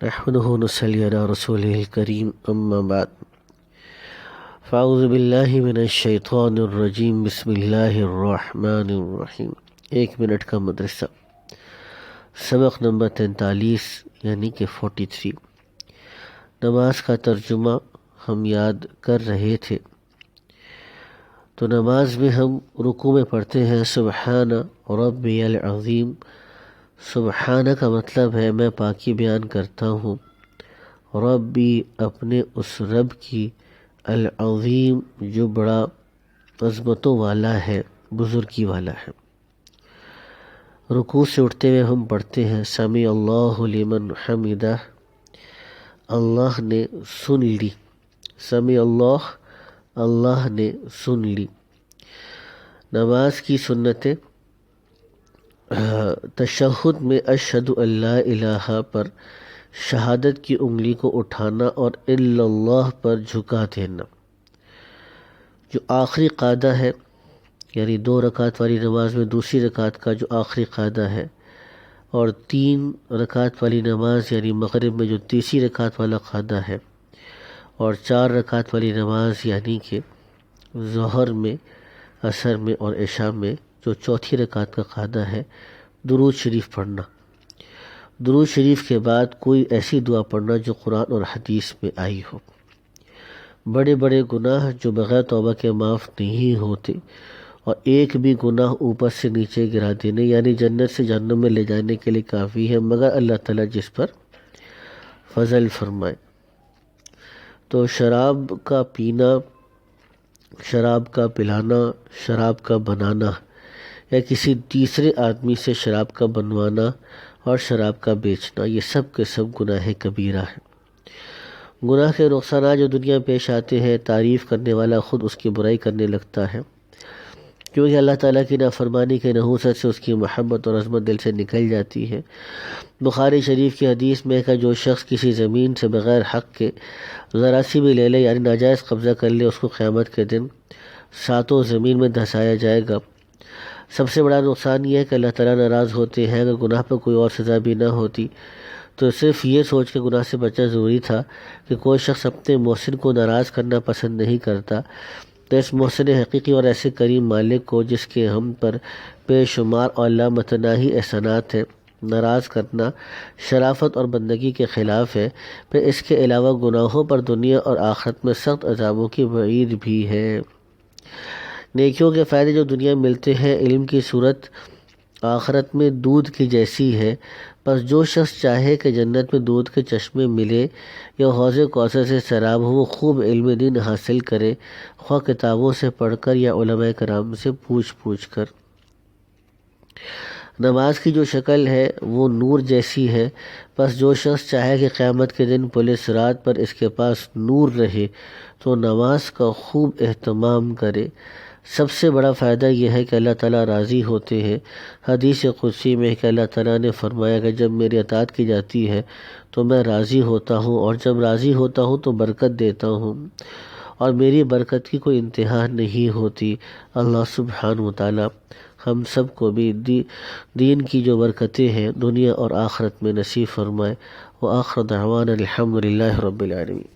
نحمده ونصلي على رسوله الكريم اما بعد فاعوذ باللہ من الشیطان الرجیم بسم اللہ الرحمن الرحیم۔ 1 منٹ کا مدرسہ، سبق نمبر 43 یعنی کہ 43۔ نماز کا ترجمہ ہم یاد کر رہے تھے۔ تو نماز میں ہم رکوع میں پڑھتے ہیں سبحان ربی العظیم۔ سبحانہ کا مطلب ہے میں پاکی بیان کرتا ہوں، ربی اپنے اس رب کی، العظیم جو بڑا عظمتوں والا ہے، بزرگی والا ہے۔ رکوع سے اٹھتے ہوئے ہم پڑھتے ہیں سمیع اللہ لمن حمدہ، اللہ نے سن لی، سمیع اللہ، اللہ نے سن لی۔ نماز کی سنتیں، تشہد میں اشہد ان لا الہ پر شہادت کی انگلی کو اٹھانا اور الا اللہ پر جھکا دینا۔ جو آخری قاعدہ ہے، یعنی 2 رکعت والی نماز میں دوسری رکعت کا جو آخری قاعدہ ہے، اور 3 رکعت والی نماز یعنی مغرب میں جو تیسری رکعت والا قاعدہ ہے، اور 4 رکعت والی نماز یعنی کہ ظہر میں، عصر میں اور عشاء میں جو چوتھی رکعت کا قاعدہ ہے، درود شریف پڑھنا۔ درود شریف کے بعد کوئی ایسی دعا پڑھنا جو قرآن اور حدیث میں آئی ہو۔ بڑے بڑے گناہ جو بغیر توبہ کے معاف نہیں ہوتے، اور ایک بھی گناہ اوپر سے نیچے گرا دینے یعنی جنت سے جہنم میں لے جانے کے لیے کافی ہے، مگر اللہ تعالیٰ جس پر فضل فرمائے۔ تو شراب کا پینا، شراب کا پلانا، شراب کا بنانا یا کسی تیسرے آدمی سے شراب کا بنوانا اور شراب کا بیچنا، یہ سب کے سب گناہ کبیرہ ہیں۔ گناہ کے نقصانات جو دنیا میں پیش آتے ہیں، تعریف کرنے والا خود اس کی برائی کرنے لگتا ہے، کیونکہ اللہ تعالیٰ کی نافرمانی کے نحوست سے اس کی محبت اور عظمت دل سے نکل جاتی ہے۔ بخاری شریف کی حدیث میں کہ جو شخص کسی زمین سے بغیر حق کے ذرا سی بھی لے لے یعنی ناجائز قبضہ کر لے، اس کو قیامت کے دن 7 زمین میں دھنسایا جائے گا۔ سب سے بڑا نقصان یہ ہے کہ اللہ تعالیٰ ناراض ہوتے ہیں۔ اگر گناہ پر کوئی اور سزا بھی نہ ہوتی تو صرف یہ سوچ کے گناہ سے بچنا ضروری تھا کہ کوئی شخص اپنے محسن کو ناراض کرنا پسند نہیں کرتا، تو اس محسن حقیقی اور ایسے کریم مالک کو جس کے ہم پر بے شمار اور لامتناہی احسانات ہیں، ناراض کرنا شرافت اور بندگی کے خلاف ہے۔ پھر اس کے علاوہ گناہوں پر دنیا اور آخرت میں سخت عذابوں کی وعید بھی ہے۔ نیکیوں کے فائدے جو دنیا میں ملتے ہیں، علم کی صورت آخرت میں دودھ کی جیسی ہے۔ بس جو شخص چاہے کہ جنت میں دودھ کے چشمے ملے یا حوض کوثر سے سراب ہو، وہ خوب علم دین حاصل کرے، خواہ کتابوں سے پڑھ کر یا علماء کرام سے پوچھ کر۔ نماز کی جو شکل ہے وہ نور جیسی ہے، بس جو شخص چاہے کہ قیامت کے دن پولیس رات پر اس کے پاس نور رہے تو نماز کا خوب اہتمام کرے۔ سب سے بڑا فائدہ یہ ہے کہ اللہ تعالیٰ راضی ہوتے ہیں۔ حدیث قدسی میں کہ اللہ تعالیٰ نے فرمایا کہ جب میری اطاعت کی جاتی ہے تو میں راضی ہوتا ہوں، اور جب راضی ہوتا ہوں تو برکت دیتا ہوں، اور میری برکت کی کوئی انتہا نہیں ہوتی۔ اللہ سبحانہ وتعالیٰ ہم سب کو بھی دین کی جو برکتیں ہیں دنیا اور آخرت میں نصیب فرمائے۔ وآخر دعوانا الحمد للہ رب العالمین۔